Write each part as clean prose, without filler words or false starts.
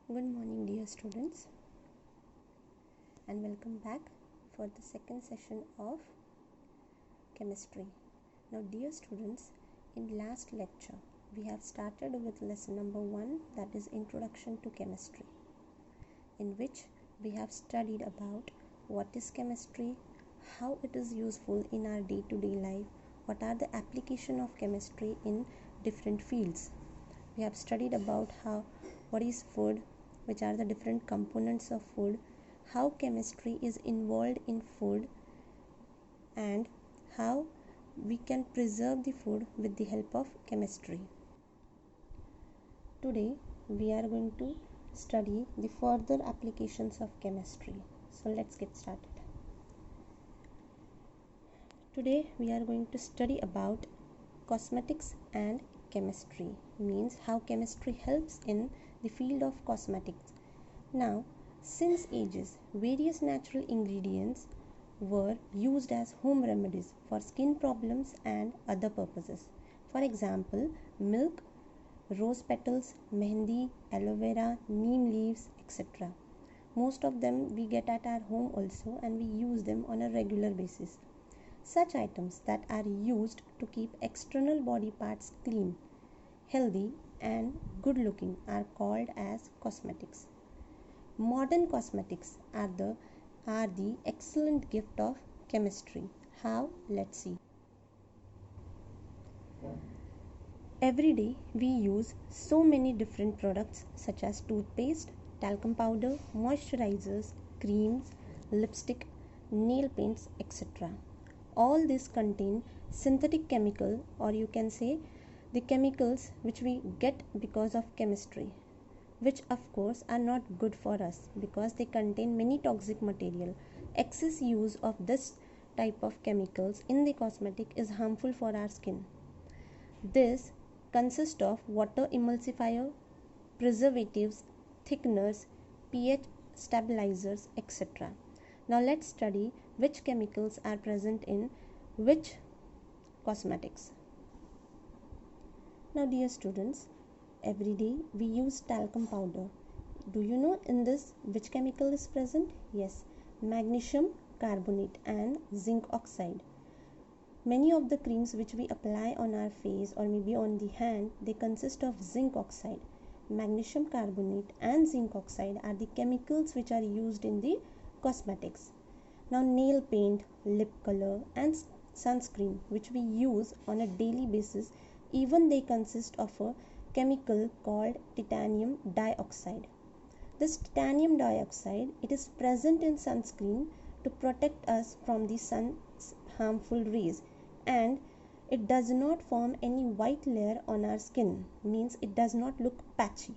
Good morning, dear students, and welcome back for the second session of chemistry. Now, dear students, in last lecture we have started with lesson number 1, that is Introduction to Chemistry, in which we have studied about what is chemistry, how it is useful in our day-to-day life, what are the application of chemistry in different fields. We have studied about what is food, which are the different components of food, how chemistry is involved in food, and how we can preserve the food with the help of chemistry. Today we are going to study the further applications of chemistry. So let's get started. Today we are going to study about cosmetics and chemistry, means how chemistry helps in the field of cosmetics. Now, since ages, various natural ingredients were used as home remedies for skin problems and other purposes. For example, milk, rose petals, mehendi, aloe vera, neem leaves, etc. Most of them we get at our home also, and we use them on a regular basis. Such items that are used to keep external body parts clean, healthy and good looking are called as cosmetics. Modern cosmetics are the excellent gift of chemistry. How? Let's see. Every day we use so many different products such as toothpaste, talcum powder, moisturizers, creams, lipstick, nail paints, etc. All these contain synthetic chemical, or you can say the chemicals which we get because of chemistry, which of course are not good for us because they contain many toxic material. Excess use of this type of chemicals in the cosmetic is harmful for our skin. This consists of water emulsifier, preservatives, thickeners, pH stabilizers, etc. Now let's study which chemicals are present in which cosmetics. Now dear students, every day we use talcum powder. Do you know in this which chemical is present? Yes, magnesium carbonate and zinc oxide. Many of the creams which we apply on our face or maybe on the hand, they consist of zinc oxide. Magnesium carbonate and zinc oxide are the chemicals which are used in the cosmetics. Now nail paint, lip color and sunscreen which we use on a daily basis, even they consist of a chemical called titanium dioxide. This titanium dioxide, it is present in sunscreen to protect us from the sun's harmful rays, and it does not form any white layer on our skin, means it does not look patchy.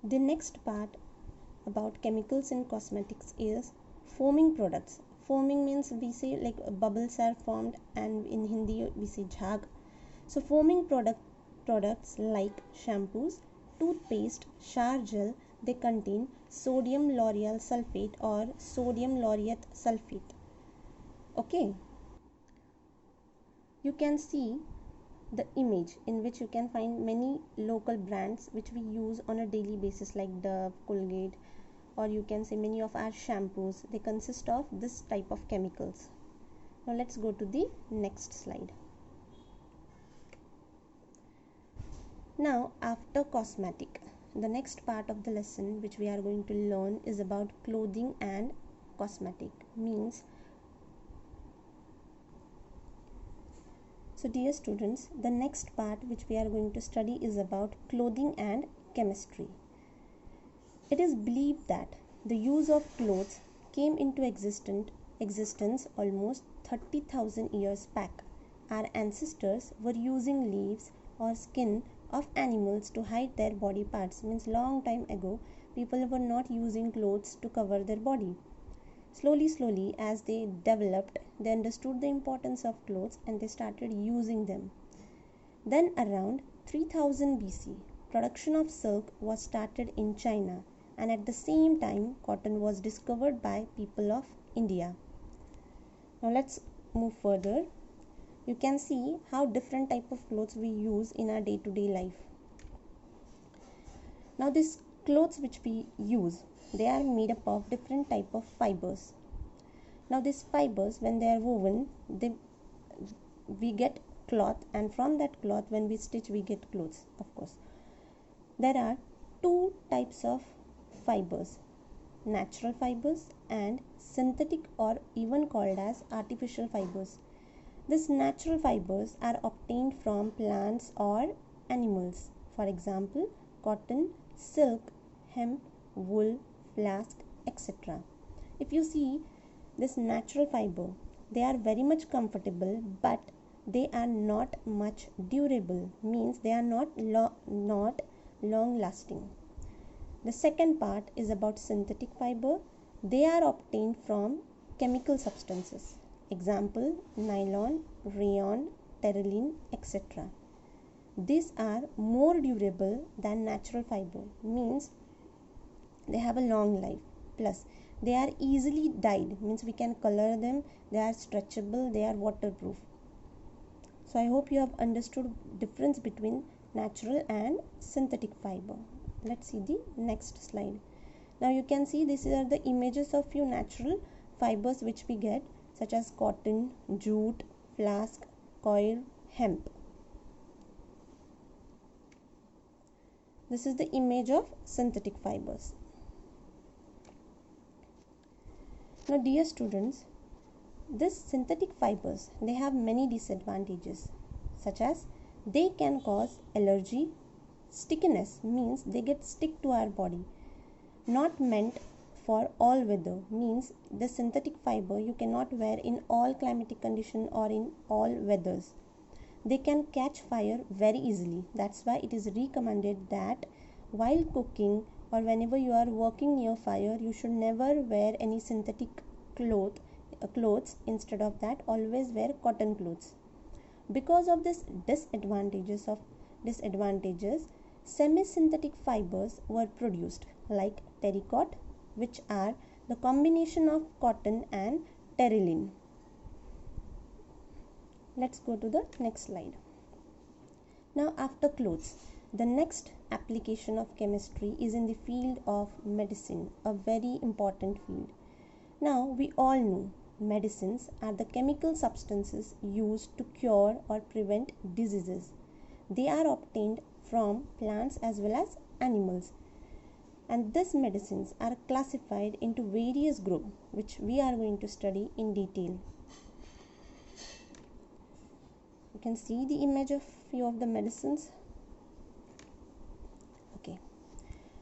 The next part about chemicals in cosmetics is foaming products. Foaming means we say like bubbles are formed, and in Hindi we say jhag. So foaming products like shampoos, toothpaste, shower gel, they contain sodium lauryl sulfate or sodium lauryate sulfate. Okay. You can see the image in which you can find many local brands which we use on a daily basis like Dove, Colgate, or you can say many of our shampoos, they consist of this type of chemicals. Now let's go to the next slide. Now after cosmetic, the next part of the lesson which we are going to learn is about clothing and cosmetic, means. So dear students, the next part which we are going to study is about clothing and chemistry. It is believed that the use of clothes came into existence almost 30,000 years back. Our ancestors were using leaves or skin of animals to hide their body parts, means long time ago people were not using clothes to cover their body. Slowly as they developed, they understood the importance of clothes and they started using them. Then around 3000 BC, production of silk was started in China, and at the same time cotton was discovered by people of India. Now let's move further. You can see how different type of clothes we use in our day-to-day life. Now these clothes which we use, they are made up of different type of fibers. Now these fibers, when they are woven, we get cloth, and from that cloth when we stitch we get clothes. Of course, there are two types of fibers: natural fibers and synthetic, or even called as artificial fibers. These natural fibers are obtained from plants or animals. For example, cotton, silk, hemp, wool, flax, etc. If you see this natural fiber, they are very much comfortable, but they are not much durable, means they are not long lasting. The second part is about synthetic fiber. They are obtained from chemical substances. Example, nylon, rayon, terylene, etc. These are more durable than natural fiber, means they have a long life, plus they are easily dyed, means we can color them, they are stretchable, they are waterproof. So I hope you have understood difference between natural and synthetic fiber. Let's see the next slide. Now you can see these are the images of few natural fibers which we get, such as cotton, jute, flax, coir, hemp. This is the image of synthetic fibers. Now dear students, these synthetic fibers, they have many disadvantages, such as they can cause allergy, stickiness, means they get stick to our body, not meant for all weather, means the synthetic fiber you cannot wear in all climatic condition or in all weathers. They can catch fire very easily. That's why it is recommended that while cooking or whenever you are working near fire, you should never wear any synthetic clothes. Instead of that, always wear cotton clothes. Because of this disadvantages, semi-synthetic fibers were produced, like terracotta, which are the combination of cotton and terylene. Let's go to the next slide. Now after clothes, the next application of chemistry is in the field of medicine, a very important field. Now we all know medicines are the chemical substances used to cure or prevent diseases. They are obtained from plants as well as animals. And these medicines are classified into various groups, which we are going to study in detail. You can see the image of few of the medicines. Okay.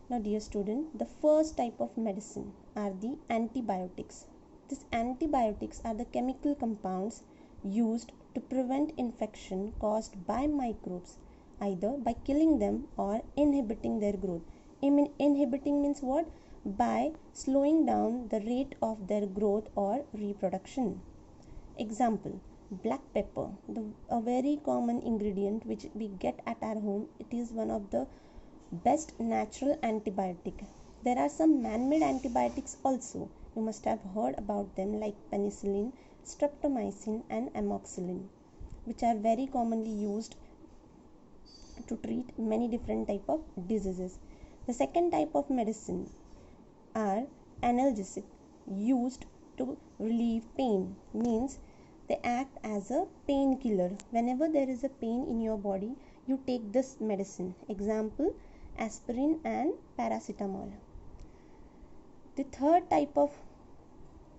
Now dear student, the first type of medicine are the antibiotics. These antibiotics are the chemical compounds used to prevent infection caused by microbes, either by killing them or inhibiting their growth. Inhibiting means what? By slowing down the rate of their growth or reproduction. Example, black pepper, a very common ingredient which we get at our home. It is one of the best natural antibiotic. There are some man-made antibiotics also. You must have heard about them, like penicillin, streptomycin and amoxicillin, which are very commonly used to treat many different type of diseases. The second type of medicine are analgesic, used to relieve pain, means they act as a painkiller. Whenever there is a pain in your body, you take this medicine. Example, aspirin and paracetamol. The third type of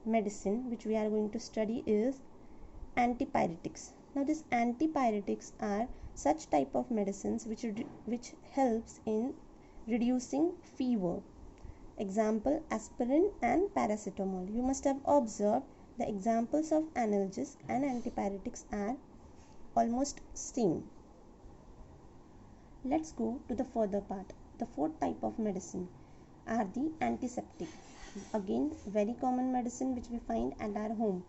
medicine which we are going to study is antipyretics. Now these antipyretics are such type of medicines which helps in reducing fever. Example, aspirin and paracetamol. You must have observed the examples of analgesics and antipyretics are almost same. Let's go to the further part. The fourth type of medicine are the antiseptic. Again, very common medicine which we find at our home.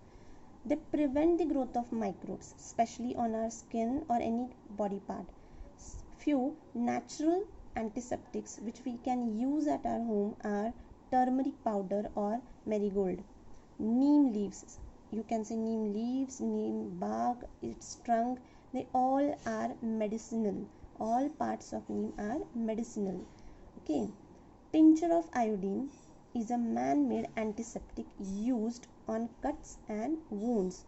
They prevent the growth of microbes, especially on our skin or any body part. Few natural antiseptics which we can use at our home are turmeric powder or marigold. Neem leaves, you can say neem leaves, neem bark, its trunk, they all are medicinal. All parts of neem are medicinal. Okay, tincture of iodine is a man-made antiseptic used on cuts and wounds.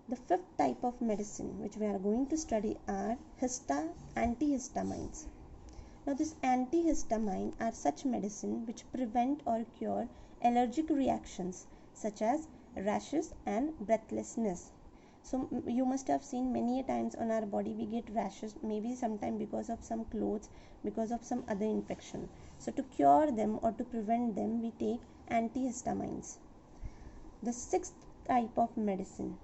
The fifth type of medicine which we are going to study are antihistamines. Now, this antihistamine are such medicine which prevent or cure allergic reactions such as rashes and breathlessness. So you must have seen many a times on our body we get rashes, maybe sometime because of some clothes, because of some other infection. So to cure them or to prevent them, we take antihistamines. The sixth type of medicine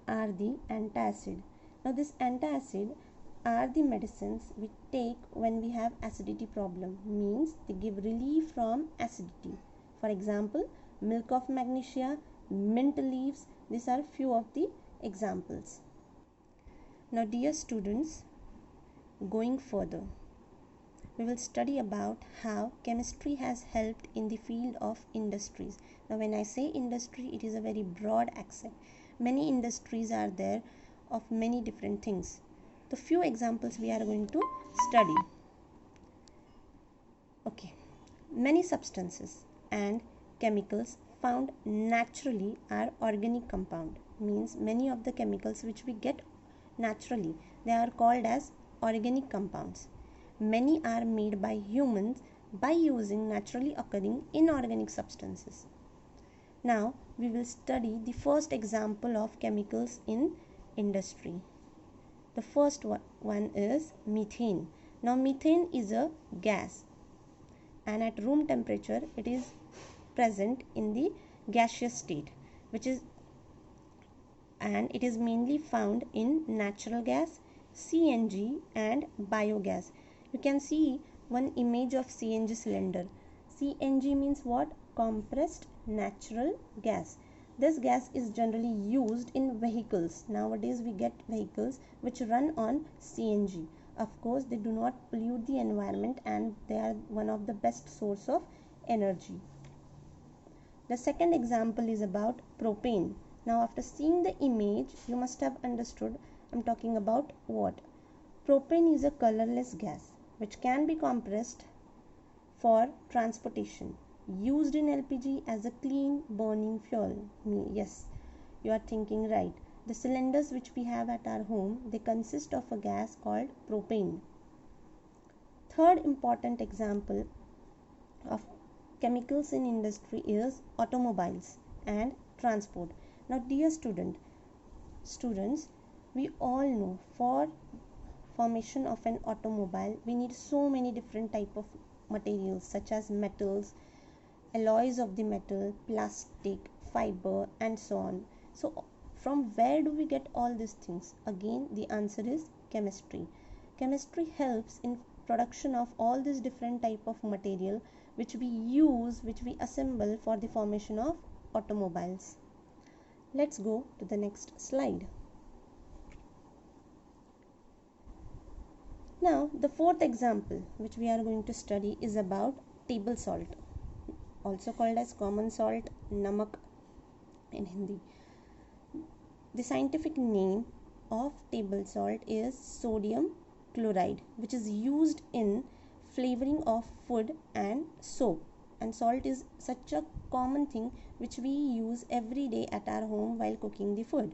are the antacid. Now this antacid are the medicines we take when we have acidity problem, means they give relief from acidity. For example, milk of magnesia, mint leaves, these are few of the examples. Now dear students, going further, we will study about how chemistry has helped in the field of industries. Now when I say industry, it is a very broad accent. Many industries are there of many different things. The few examples we are going to study. Okay, many substances and chemicals found naturally are organic compound, means many of the chemicals which we get naturally, they are called as organic compounds. Many are made by humans by using naturally occurring inorganic substances. Now we will study the first example of chemicals in industry. The first one is methane. Now methane is a gas, and at room temperature it is present in the gaseous state, and it is mainly found in natural gas, CNG and biogas. You can see one image of CNG cylinder. CNG means what? Compressed natural gas. This gas is generally used in vehicles. Nowadays we get vehicles which run on CNG. Of course, they do not pollute the environment and they are one of the best source of energy. The second example is about propane. Now after seeing the image, you must have understood I'm talking about what? Propane is a colorless gas which can be compressed for transportation, used in LPG as a clean burning fuel. Yes, you are thinking right. The cylinders which we have at our home, they consist of a gas called propane. Third important example of chemicals in industry is automobiles and transport. Now dear students, we all know for formation of an automobile we need so many different type of materials such as metals, alloys of the metal, plastic, fiber and so on. So from where do we get all these things? Again the answer is chemistry. Chemistry helps in production of all these different type of material which we assemble for the formation of automobiles. Let's go to the next slide. Now the fourth example which we are going to study is about table salt, also called as common salt, namak in Hindi. The scientific name of table salt is sodium chloride, which is used in flavoring of food and soap. And salt is such a common thing which we use every day at our home while cooking the food.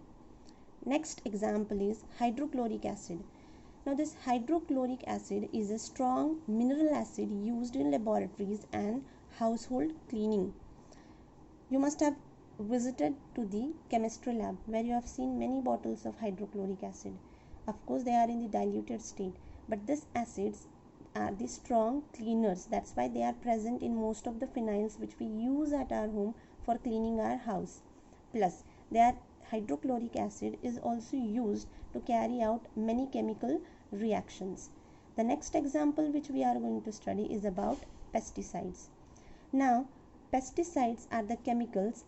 Next example is hydrochloric acid. Now this hydrochloric acid is a strong mineral acid used in laboratories and household cleaning. You must have visited to the chemistry lab where you have seen many bottles of hydrochloric acid. Of course they are in the diluted state, but these acids are the strong cleaners. That's why they are present in most of the phenyls which we use at our home for cleaning our house. Plus hydrochloric acid is also used to carry out many chemical reactions. The next example which we are going to study is about pesticides. Now pesticides are the chemicals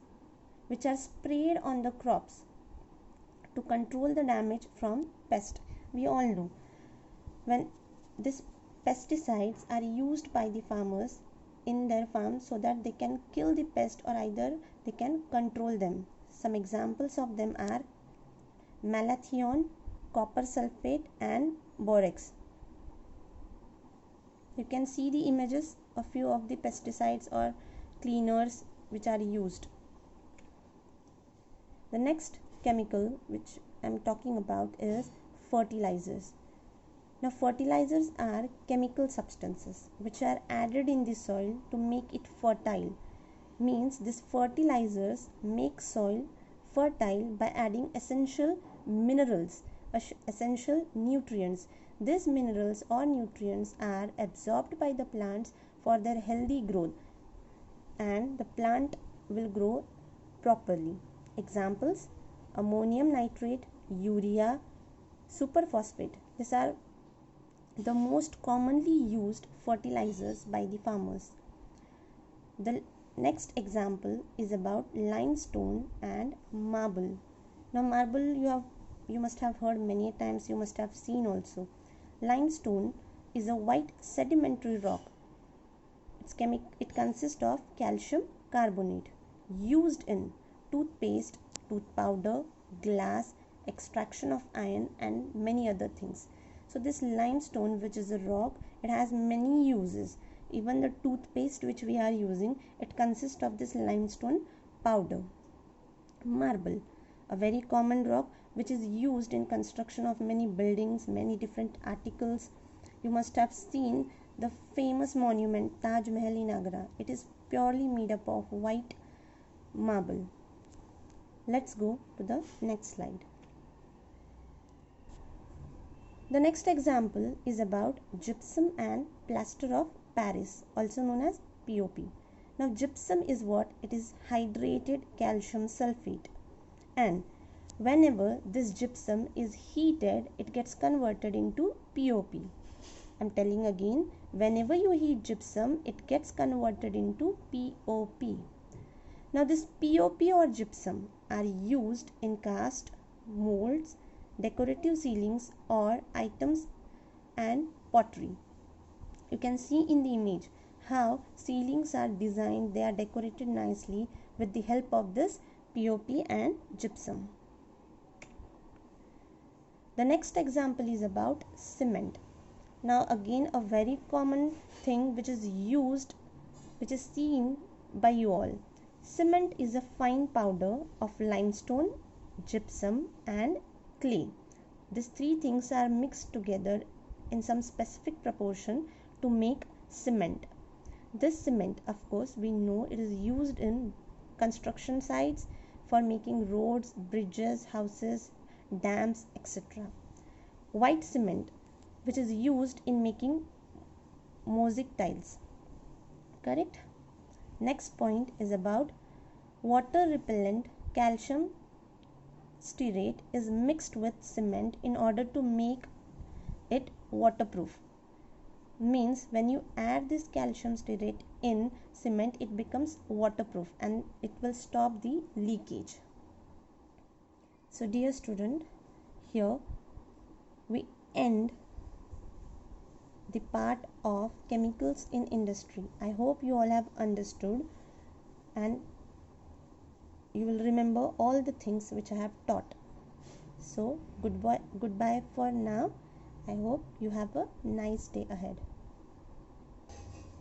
which are sprayed on the crops to control the damage from pest. We all know when these pesticides are used by the farmers in their farms so that they can kill the pest or either they can control them. Some examples of them are malathion, copper sulfate and borax. You can see the images of few of the pesticides or cleaners which are used. The next chemical which I am talking about is fertilizers. Now fertilizers are chemical substances which are added in the soil to make it fertile. Means these fertilizers make soil fertile by adding essential minerals, essential nutrients. These minerals or nutrients are absorbed by the plants for their healthy growth, and the plant will grow properly. Examples: ammonium nitrate, urea, superphosphate. These are the most commonly used fertilizers by the farmers. The next example is about limestone and marble. Now marble you must have heard many times, you must have seen also. Limestone is a white sedimentary rock. It consists of calcium carbonate used in toothpaste, tooth powder, glass, extraction of iron and many other things. So this limestone, which is a rock, it has many uses. Even the toothpaste which we are using, it consists of this limestone powder. Marble, a very common rock which is used in construction of many buildings, many different articles. You must have seen the famous monument Taj Mahal in Agra. It is purely made up of white marble. Let's go to the next slide. The next example is about gypsum and plaster of Paris, also known as POP. Now gypsum is what? It is hydrated calcium sulfate, and whenever this gypsum is heated, it gets converted into POP. I'm telling again, whenever you heat gypsum, it gets converted into POP. Now this POP or gypsum are used in cast, molds, decorative ceilings or items and pottery. You can see in the image how ceilings are designed, they are decorated nicely with the help of this POP and gypsum. The next example is about cement. Now again a very common thing which is used, which is seen by you all. Cement is a fine powder of limestone, gypsum and clay. These three things are mixed together in some specific proportion to make cement. This cement, of course, we know it is used in construction sites for making roads, bridges, houses, dams, etc. White cement, which is used in making mosaic tiles. Correct? Next point is about water repellent calcium stearate is mixed with cement in order to make it waterproof. Means when you add this calcium stearate in cement, it becomes waterproof and it will stop the leakage. So dear student, here we end the part of chemicals in industry. I hope you all have understood and you will remember all the things which I have taught. So goodbye for now. I hope you have a nice day ahead.